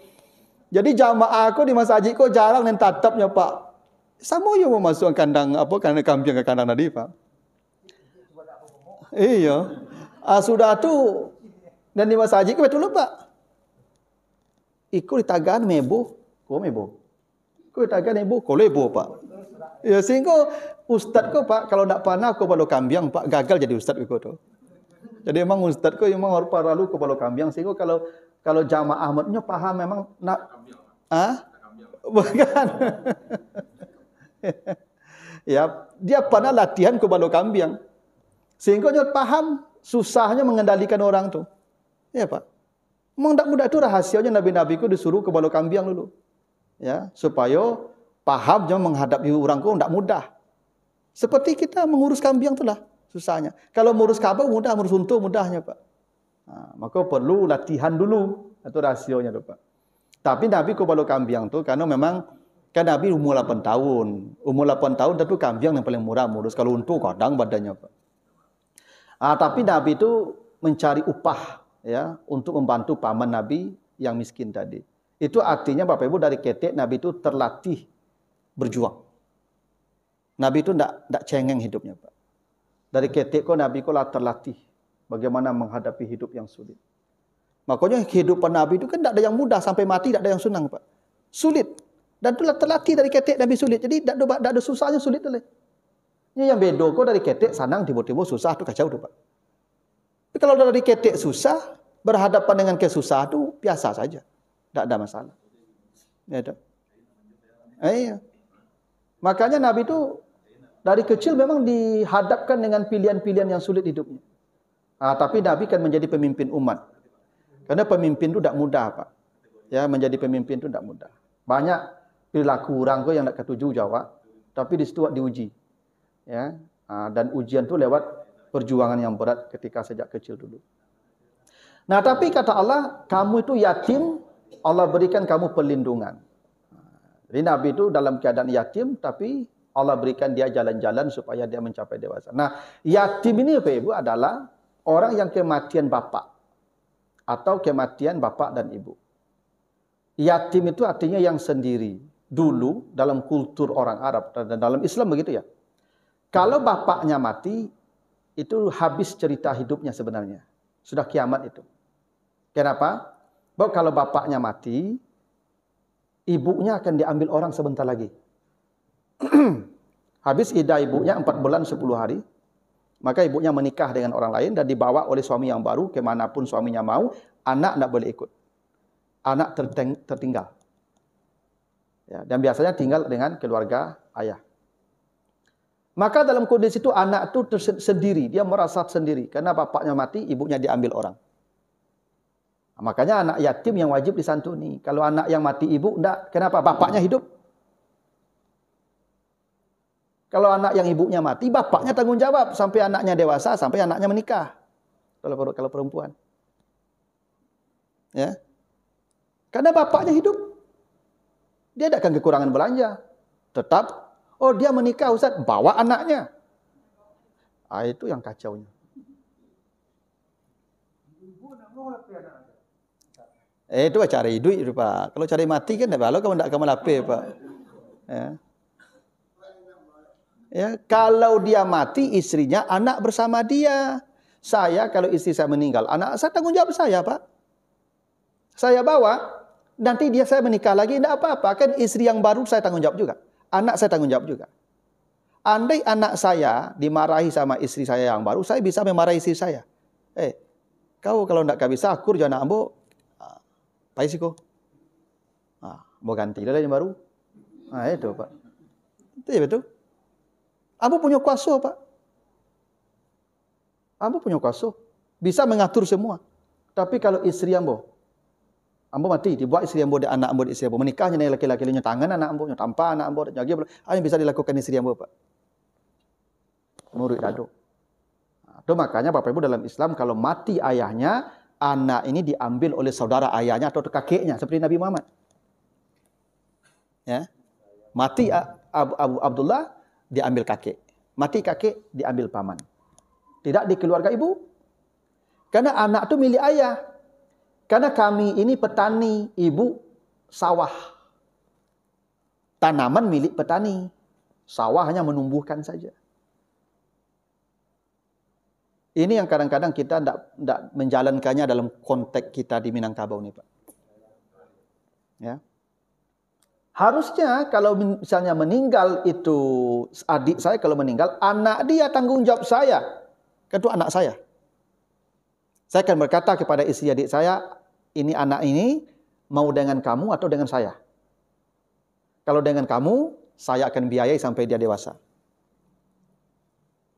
Jadi jamaah aku di masjid kau jarang dan tatapnya Pak. Sama ya mau masuk kandang apa kandang kambing ke kandang tadi Pak. Iya. Sudah tu dan di masjid ke betul Pak. Ikut ditagan mebo, kau mebo. Kau ditagan mebo, kau lebo Pak. Ya sehingga ustaz kau Pak kalau nak panah kau balu kambiang Pak gagal jadi ustaz kau tu. Jadi memang ustaz kau memang harus paralu kau balu kambiang sehingga kalau jamaah Ahmadnya paham memang nak bukan. Ya, dia panah latihan kau balu kambiang. Sehingga dia paham susahnya mengendalikan orang tu. Ya Pak. Memang tak mudah itu rahasianya Nabi-Nabi ku disuruh ke balu kambiang dulu. Ya, supaya paham jangan menghadapi orang ku tak mudah. Seperti kita mengurus kambiang itulah susahnya. Kalau mengurus kabau mudah, mengurus unta mudahnya Pak. Maka perlu latihan dulu. Itu rahasionya tu Pak. Tapi Nabi ku balu kambiang tu karena memang kan Nabi umur 8 tahun. Umur 8 tahun tentu kambiang yang paling murah mengurus. Kalau unta kadang badannya Pak. Tapi Nabi itu mencari upah ya untuk membantu paman Nabi yang miskin tadi. Itu artinya Bapak Ibu dari ketek Nabi itu terlatih berjuang. Nabi itu tidak cengeng hidupnya Pak. Dari ketek kok Nabi kok terlatih bagaimana menghadapi hidup yang sulit. Makanya kehidupan Nabi itu kan tidak ada yang mudah sampai mati tidak ada yang senang Pak. Sulit. Dan itulah terlatih dari ketek Nabi sulit. Jadi tidak ada susahnya sulit boleh. Ini yang beda kok dari ketek senang tiba-tiba susah tu kacau tu Pak. Tapi kalau dari ketek susah, berhadapan dengan kesusah itu biasa saja. Tidak ada masalah. Ya, iya. Makanya Nabi itu dari kecil memang dihadapkan dengan pilihan-pilihan yang sulit hidupnya. Tapi Nabi kan menjadi pemimpin umat. Karena pemimpin itu tidak mudah Pak. Ya, menjadi pemimpin itu tidak mudah. Banyak perilaku orang yang tidak ketuju jawab. Tapi di situ diuji. Ya, dan ujian itu lewat perjuangan yang berat ketika sejak kecil dulu. Nah, tapi kata Allah, kamu itu yatim, Allah berikan kamu perlindungan. Jadi Nabi itu dalam keadaan yatim, tapi Allah berikan dia jalan-jalan supaya dia mencapai dewasa. Nah, yatim ini Bapak Ibu adalah orang yang kematian bapak. Atau kematian bapak dan ibu. Yatim itu artinya yang sendiri. Dulu dalam kultur orang Arab dan dalam Islam begitu ya. Kalau bapaknya mati, itu habis cerita hidupnya sebenarnya. Sudah kiamat itu. Kenapa? Bahwa kalau bapaknya mati, ibunya akan diambil orang sebentar lagi. Habis iddah ibunya 4 bulan 10 hari. Maka ibunya menikah dengan orang lain dan dibawa oleh suami yang baru. Kemanapun suaminya mau, anak tidak boleh ikut. Anak tertinggal. Ya, dan biasanya tinggal dengan keluarga ayah. Maka dalam kondisi itu anak itu sendiri, dia merasa sendiri karena bapaknya mati, ibunya diambil orang. Makanya anak yatim yang wajib disantuni. Kalau anak yang mati ibu enggak, kenapa? Bapaknya hidup. Kalau anak yang ibunya mati, bapaknya tanggung jawab sampai anaknya dewasa, sampai anaknya menikah. Kalau perempuan. Ya. Karena bapaknya hidup. Dia tidak akan kekurangan belanja. Tetap dia menikah Ustaz, bawa anaknya. Itu yang kacaunya. Itu cari duit itu Pak. Kalau cari mati kan kalau kamu tidak kamu lapar Pak. Ya, kalau dia mati istrinya anak bersama dia. Saya kalau istri saya meninggal, anak saya tanggung jawab saya Pak. Saya bawa Nanti saya menikah lagi, tidak apa-apa. Kan istri yang baru saya tanggung jawab juga. Anak saya tanggung jawab juga. Andai anak saya dimarahi sama istri saya yang baru, saya bisa memarahi istri saya. Kau kalau tidak bisa akur jangan ambo, paisiko. Mau ganti lah yang baru. Itu Pak. Itu ya betul. Ambo punya kuasa Pak. Ambo punya kuasa. Bisa mengatur semua. Tapi kalau istri ambo mati, dibuat istri ambo, anak ambo, istri ambo. Menikahnya dengan laki-laki, tangan anak ambo, tanpa anak ambo, jaga. Hanya bisa dilakukan istri ambo Pak. Murid dado. Itu makanya Bapak Ibu dalam Islam kalau mati ayahnya, anak ini diambil oleh saudara ayahnya atau kakeknya seperti Nabi Muhammad. Ya. Mati Abu Abdullah diambil kakek. Mati kakek diambil paman. Tidak di keluarga ibu. Karena anak itu milik ayah. Karena kami ini petani, ibu sawah. Tanaman milik petani. Sawah hanya menumbuhkan saja. Ini yang kadang-kadang kita tidak menjalankannya dalam konteks kita di Minangkabau ini Pak. Ya. Harusnya kalau misalnya meninggal itu adik saya kalau meninggal, anak dia tanggung jawab saya. Kan itu anak saya. Saya akan berkata kepada istri adik saya, ini anak ini mau dengan kamu atau dengan saya? Kalau dengan kamu, saya akan biayai sampai dia dewasa.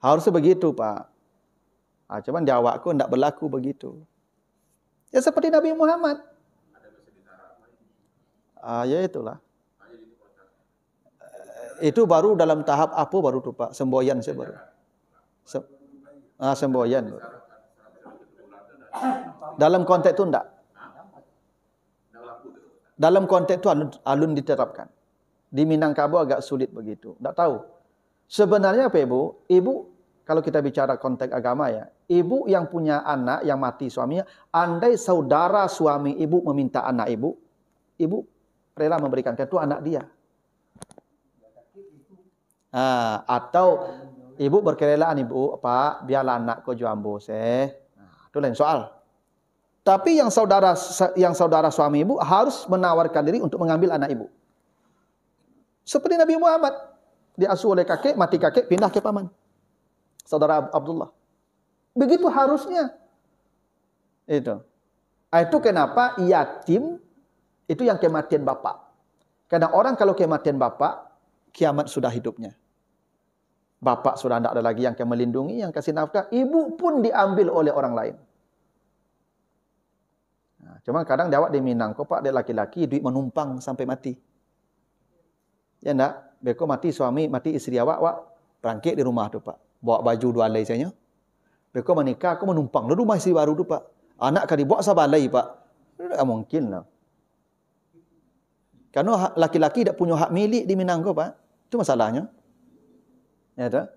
Harusnya begitu Pak. Cuman di awakku tidak berlaku begitu. Ya seperti Nabi Muhammad. Ya itulah. Itu baru dalam tahap apa baru tuh Pak? Semboyan saya baru. Semboyan. Dalam konteks itu enggak. Dalam konteks itu alun diterapkan. Di Minangkabau agak sulit begitu. Enggak tahu. Sebenarnya apa Ibu? Ibu kalau kita bicara konteks agama ya, ibu yang punya anak yang mati suaminya, andai saudara suami ibu meminta anak ibu, ibu rela memberikan itu anak dia. Atau ibu berkerelaan ibu, Pak, biarlah anakku jambu itu lain soal. Tapi yang saudara suami ibu harus menawarkan diri untuk mengambil anak ibu. Seperti Nabi Muhammad, diasuh oleh kakek, mati kakek, pindah ke paman. Saudara Abdullah. Begitu harusnya. Itu kenapa yatim itu yang kematian bapak. Karena orang kalau kematian bapak, kiamat sudah hidupnya. Bapak sudah tidak ada lagi yang akan melindungi, yang kasih nafkah. Ibu pun diambil oleh orang lain. Cuma kadang dia awak di Minang, kok Pak, dia laki-laki, duit menumpang sampai mati. Ya enggak? Beko mati suami, mati istri awak berangkit di rumah tu Pak. Bawa baju dua alai saya. Beko menikah, aku menumpang di rumah istri baru tu Pak. Anak kan dibawa sabalai Pak. Tidak mungkin lah. Karena laki-laki tidak punya hak milik di Minang Pak. Itu masalahnya. Ya tak?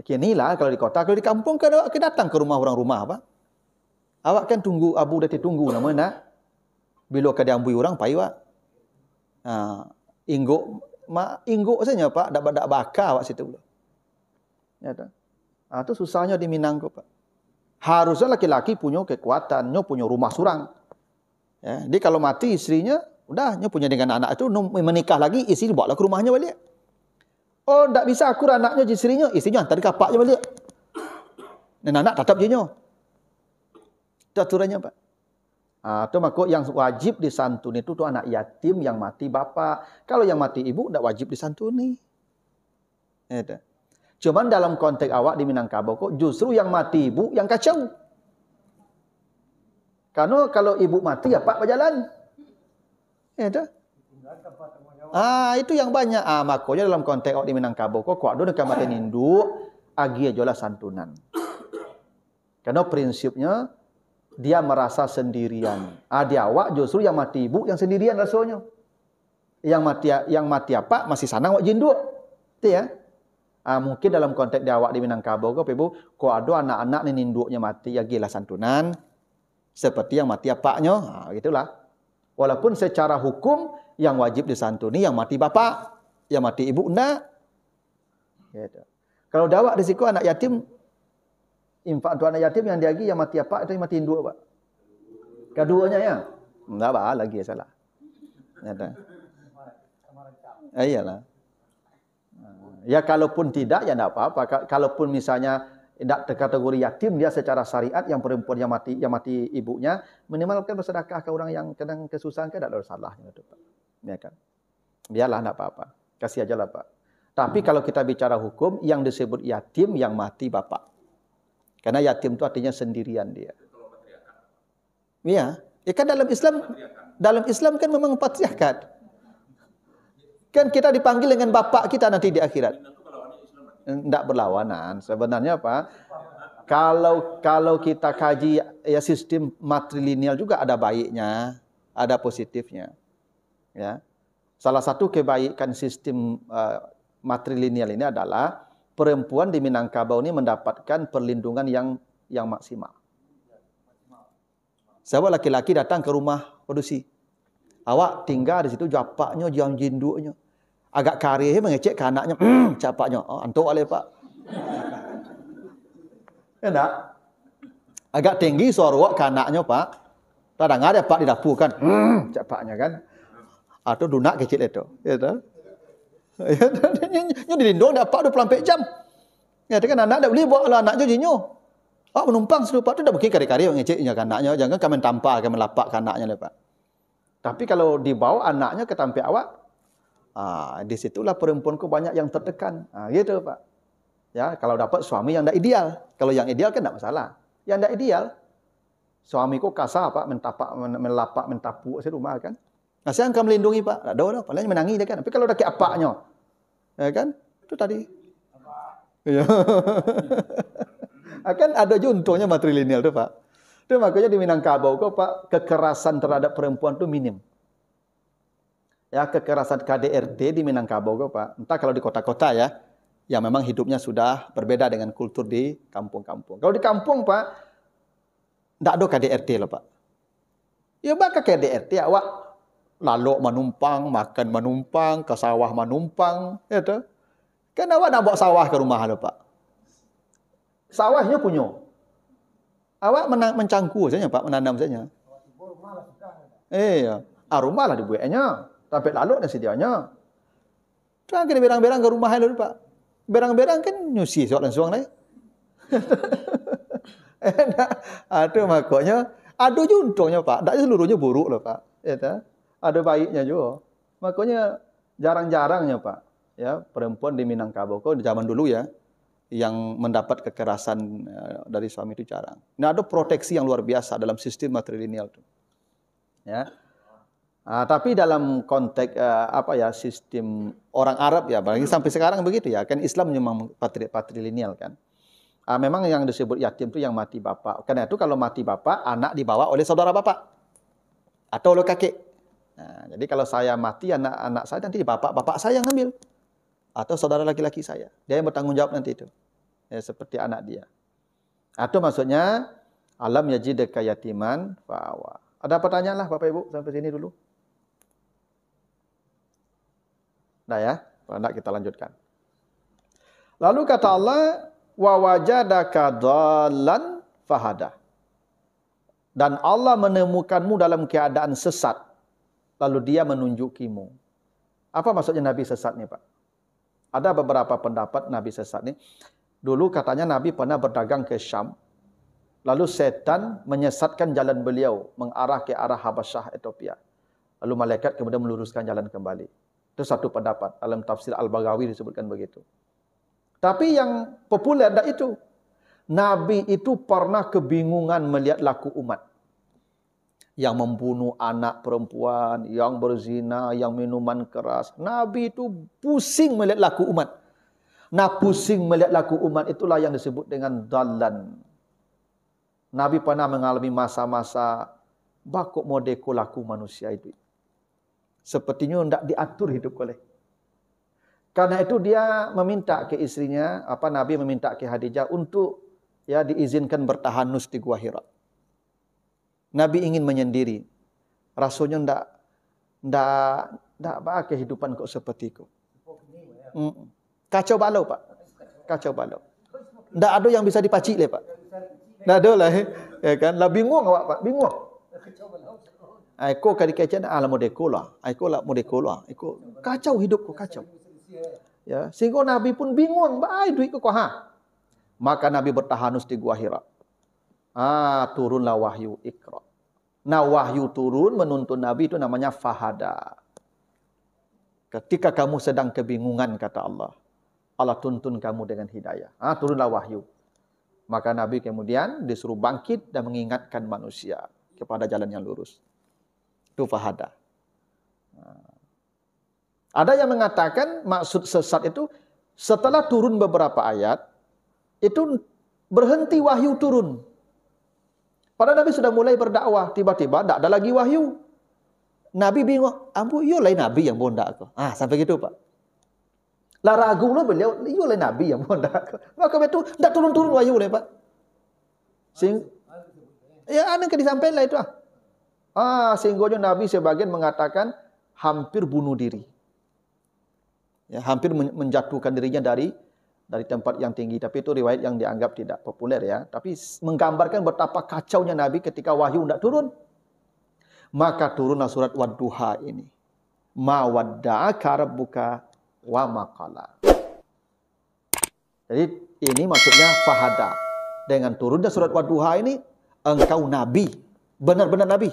Kini lah kalau di kota, kalau di kampung kan awak datang ke rumah orang Pak. Awak kan tunggu, abu dah tunggu nama nak. Bila ke diambui orang pai Pak. Ingguk saja Pak, dak bakar awak situ. Ya tak? Itu susahnya di Minang Pak. Harusnya laki-laki punya kekuatan, punya rumah surang. Ya, dia kalau mati istrinya, udah punya dengan anak itu menikah lagi, istri bawa ke rumahnya balik. Oh, tak bisa akur anaknya istrinya hantar di kapak je balik. Dan anak tetap je nyo. Itu aturannya Pak. Itu makuk yang wajib disantuni itu anak yatim yang mati bapak. Kalau yang mati ibu tak wajib disantuni. Itu. Cuman dalam konteks awak di Minangkabau kok justru yang mati ibu yang kacau. Karena kalau ibu mati ya Pak berjalan. Itu. Itu yang banyak. Makanya dalam konteks awak di Minangkabau kok ada dekat mati induk agi ajalah santunan. Karena prinsipnya dia merasa sendirian. Di awak justru yang mati ibu yang sendirian rasanya. Yang mati apa masih sanang awak jinduk. Itu ya. Mungkin dalam konteks di awak di Minangkabau Ibu, kok ada anak-anak ni induknya mati ya gila santunan seperti yang mati apaknya. Gitulah. Walaupun secara hukum yang wajib disantuni yang mati bapak, yang mati ibu enggak. Gitu. Kalau dawak risiko anak yatim, infak untuk anak yatim yang diagi yang mati apa itu yang mati induk Pak. Keduanya ya. Enggak apa lagi salah. Ada. Iyalah. Ya kalaupun tidak ya enggak apa-apa. Kalaupun misalnya tidak terkategori yatim dia secara syariat yang perempuan yang mati ibunya minimal kan bersedekah ke orang yang kadang kesusahan kan tidak ada salahnya itu Pak. Ya kan. Biarlah enggak apa-apa. Kasih aja lah Pak. Tapi kalau kita bicara hukum yang disebut yatim yang mati bapak. Karena yatim itu artinya sendirian dia. Iya, ya kan dalam Islam kan memang patriarkat. Kan kita dipanggil dengan bapak kita nanti di akhirat. Tidak berlawanan. Sebenarnya apa? Kalau kita kaji ya sistem matrilineal juga ada baiknya, ada positifnya. Ya. Salah satu kebaikan sistem matrilineal ini adalah perempuan di Minangkabau ini mendapatkan perlindungan yang maksimal. Sebab laki-laki datang ke rumah produksi. Awak tinggal di situ japaknya, jam jinduknya. Agak karih mengecek ke anaknya, capaknya. Oh, antuk oleh Pak. Ya enggak? Agak tinggi suara awak ke anaknya Pak. Kadang ada Pak di dapur kan, capaknya kan. Atau dunak kecil itu. Ya tahu? Nya dilindung dapat 24 jam. Ya kan anak dah boleh bawa anaknya jinyo. Pak menumpang selupa tu dah mungkin kari-kari ngeceknya kan anaknya, jangan kamen tampar kamen lapak kan anaknya Pak. Tapi kalau dibawa anaknya ke tampi awak, di situlah perempuanku banyak yang tertekan. Gitu Pak. Ya, kalau dapat suami yang tidak ideal. Kalau yang ideal kan tidak masalah. Yang tidak ideal, suamiku kasar Pak, melapak, mentapuk di rumah kan. Nah, saya akan melindungi Pak. Tak ada lah, paling menangi dia kan. Tapi kalau dah ke apaknya, ya kan? Itu tadi. Ya. Akan ada contohnya matrilineal tu Pak. Itu makanya di Minangkabau kok Pak, kekerasan terhadap perempuan tu minim. Ya, kekerasan KDRT di Minangkabau kok Pak. Entah kalau di kota-kota ya, yang memang hidupnya sudah berbeda dengan kultur di kampung-kampung. Kalau di kampung Pak, tak ada KDRT lah Pak. Ya bakal KDRT awak lalu menumpang, makan menumpang, ke sawah menumpang, itu. Kan awak nak bawa sawah ke rumah ada Pak. Sawahnya punya. Awak mencangku saja Pak, menanam saja. Iya, rumah lah dibuatnya. Tapi lalu dan sedianya. Kan kena berang-berang ke rumah dulu Pak. Berang-berang kan nyusi soal langsung lah. Aduh makanya ada juntungnya Pak. Tak seluruhnya buruk loh Pak. Ya, ada baiknya juga. Makanya jarang-jarangnya Pak. Ya, perempuan di Minangkabau kok di zaman dulu ya, yang mendapat kekerasan dari suami itu jarang. Nah, ada proteksi yang luar biasa dalam sistem matrilineal itu. Ya. Tapi dalam konteks sistem orang Arab ya, apalagi sampai sekarang begitu ya, kan Islam memang patrilineal kan. Memang yang disebut yatim itu yang mati bapak. Karena itu kalau mati bapak, anak dibawa oleh saudara bapak atau oleh kakek. Nah, jadi kalau saya mati, anak saya nanti bapak saya yang ambil. Atau saudara laki-laki saya. Dia yang bertanggung jawab nanti itu. Ya, seperti anak dia. Atau maksudnya, alam yajidaka yatiman fa'awa. Ada pertanyaan lah Bapak Ibu sampai sini dulu. Nah ya, kalau tidak kita lanjutkan. Lalu kata Allah, wa wajadaka dhallan fahada. Dan Allah menemukanmu dalam keadaan sesat. Lalu dia menunjukimu. Apa maksudnya Nabi sesat ni Pak? Ada beberapa pendapat Nabi sesat ni. Dulu katanya Nabi pernah berdagang ke Syam. Lalu setan menyesatkan jalan beliau. Mengarah ke arah Habasyah, Ethiopia. Lalu malaikat kemudian meluruskan jalan kembali. Itu satu pendapat. Dalam tafsir Al-Baghawi disebutkan begitu. Tapi yang populer dah itu. Nabi itu pernah kebingungan melihat laku umat. Yang membunuh anak perempuan, yang berzina, yang minuman keras. Nabi itu pusing melihat laku umat. Nah, pusing melihat laku umat itulah yang disebut dengan dhallan. Nabi pernah mengalami masa-masa bakuk modeko laku manusia itu. Sepertinya tidak diatur hidup oleh. Karena itu dia meminta ke istrinya, Nabi meminta ke Khadijah untuk ya diizinkan bertahanus di Gua Hira. Nabi ingin menyendiri. Rasanya tidak kehidupan kok seperti itu. Kacau balau Pak. Kacau balau. Tidak ada yang bisa dipacik le Pak. Tidak ada lah. Ya kan? Lah bingung awak Pak. Bingung. Aku kali kecen ala modekula. Aku lah modekula. Aku kacau hidupku kacau. Ya, sehingga Nabi pun bingung, baik duit ku ha. Maka Nabi bertahanus di Gua Hira. Turunlah wahyu Iqra. Nah, wahyu turun menuntun Nabi itu namanya fahada. Ketika kamu sedang kebingungan kata Allah, Allah tuntun kamu dengan hidayah. Turunlah wahyu. Maka Nabi kemudian disuruh bangkit dan mengingatkan manusia kepada jalan yang lurus. Itu fahada. Ada yang mengatakan maksud sesat itu setelah turun beberapa ayat, itu berhenti wahyu turun. Padahal Nabi sudah mulai berdakwah, tiba-tiba tak ada lagi wahyu. Nabi bingung, ambu, yo lain Nabi yang bondak aku. Sampai gitu Pak. Lah ragu lo beliau, yo lain Nabi yang bondak aku. Maka betul, tak turun-turun wahyu le Pak. Ya ada yang disampaikan lah itu. Sehingga Nabi sebagian mengatakan hampir bunuh diri. Ya, hampir menjatuhkan dirinya dari tempat yang tinggi. Tapi itu riwayat yang dianggap tidak populer ya. Tapi menggambarkan betapa kacaunya Nabi ketika wahyu tidak turun. Maka turunlah surat Wadduha ini. Ma wadda'aka rabbuka wa ma qala. Jadi ini maksudnya fahada. Dengan turunnya surat Wadduha ini, engkau Nabi. Benar-benar Nabi.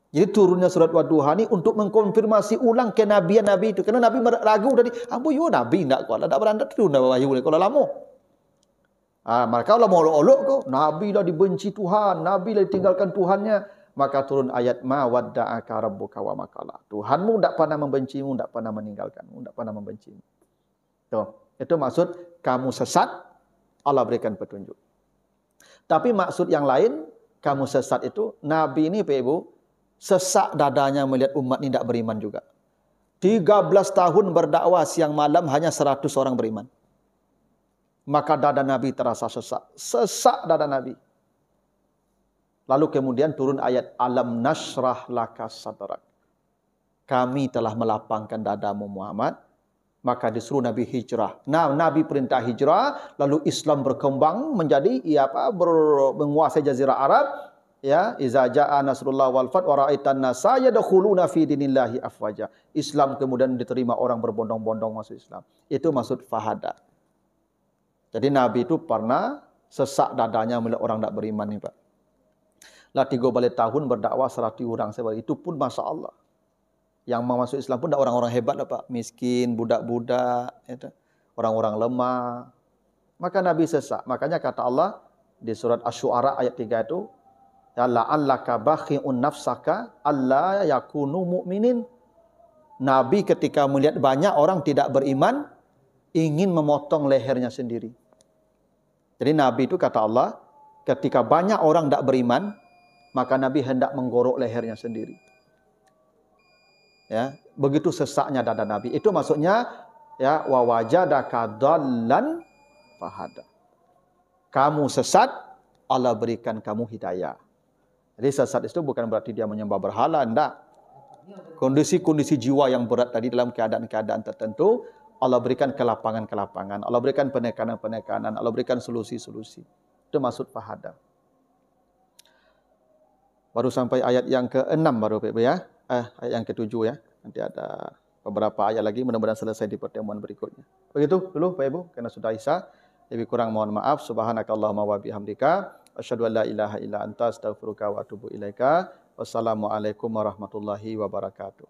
Jadi turunnya surat Wadduha ini untuk mengkonfirmasi ulang kenabian Nabi itu. Karena Nabi ragu tadi, ambu yo Nabi enggak kuala, tak berandat turun wahyu kalau lama. Maka Allah mau olok kau, Nabi lah dibenci Tuhan, Nabi lah ditinggalkan Tuhannya. Maka turun ayat ma wadda'aka rabbuka wa ma qala. Tuhanmu enggak pernah membencimu, enggak pernah meninggalkanmu, enggak pernah membencimu. Itu maksud kamu sesat, Allah berikan petunjuk. Tapi maksud yang lain, kamu sesat itu Nabi ini Pak Ibu sesak dadanya melihat umat ini tidak beriman juga. 13 tahun berdakwah siang malam hanya 100 orang beriman. Maka dada Nabi terasa sesak. Sesak dada Nabi. Lalu kemudian turun ayat alam nasrah laka sadrak. Kami telah melapangkan dadamu Muhammad. Maka disuruh Nabi hijrah. Nabi perintah hijrah, lalu Islam berkembang menjadi menguasai jazirah Arab. Ya, iza jaa nasrullah wal fath wa ra'aitan nasa yadkhuluna fi dinillahi afwaja. Islam kemudian diterima orang berbondong-bondong masuk Islam. Itu maksud fahada. Jadi Nabi itu pernah sesak dadanya melihat orang tak beriman nih Pak. Lah 3 balik tahun berdakwah 100 orang sebab itu pun Masya Allah. Yang mau masuk Islam pun tak orang-orang hebat lah Pak. Miskin, budak-budak, orang-orang lemah. Maka Nabi sesak. Makanya kata Allah di surat Asy-Syu'ara ayat 3 itu, ya la'allaka bakhi'un nafsaka alla yakunu mu'minin. Nabi ketika melihat banyak orang tidak beriman, ingin memotong lehernya sendiri. Jadi Nabi itu kata Allah, ketika banyak orang tidak beriman, maka Nabi hendak menggorok lehernya sendiri. Ya, begitu sesaknya dada Nabi. Itu maksudnya ya wa wajadaka dhallan fahada. Kamu sesat, Allah berikan kamu hidayah. Jadi sesat itu bukan berarti dia menyembah berhala, enggak. Kondisi-kondisi jiwa yang berat tadi dalam keadaan-keadaan tertentu, Allah berikan kelapangan-kelapangan, Allah berikan penekanan-penekanan, Allah berikan solusi-solusi. Itu maksud fahada. Baru sampai ayat yang ke-6 baru Pak Ibu ya. Ayat yang ke-7 ya. Nanti ada beberapa ayat lagi, mudah-mudahan selesai di pertemuan berikutnya. Begitu dulu Pak Ibu, karena sudah Isya. Lebih kurang mohon maaf. Subhanakallahumma wa bihamdika asyhadu an la ilaha illa anta astaghfiruka wa atubu ilaika. Wassalamualaikum warahmatullahi wabarakatuh.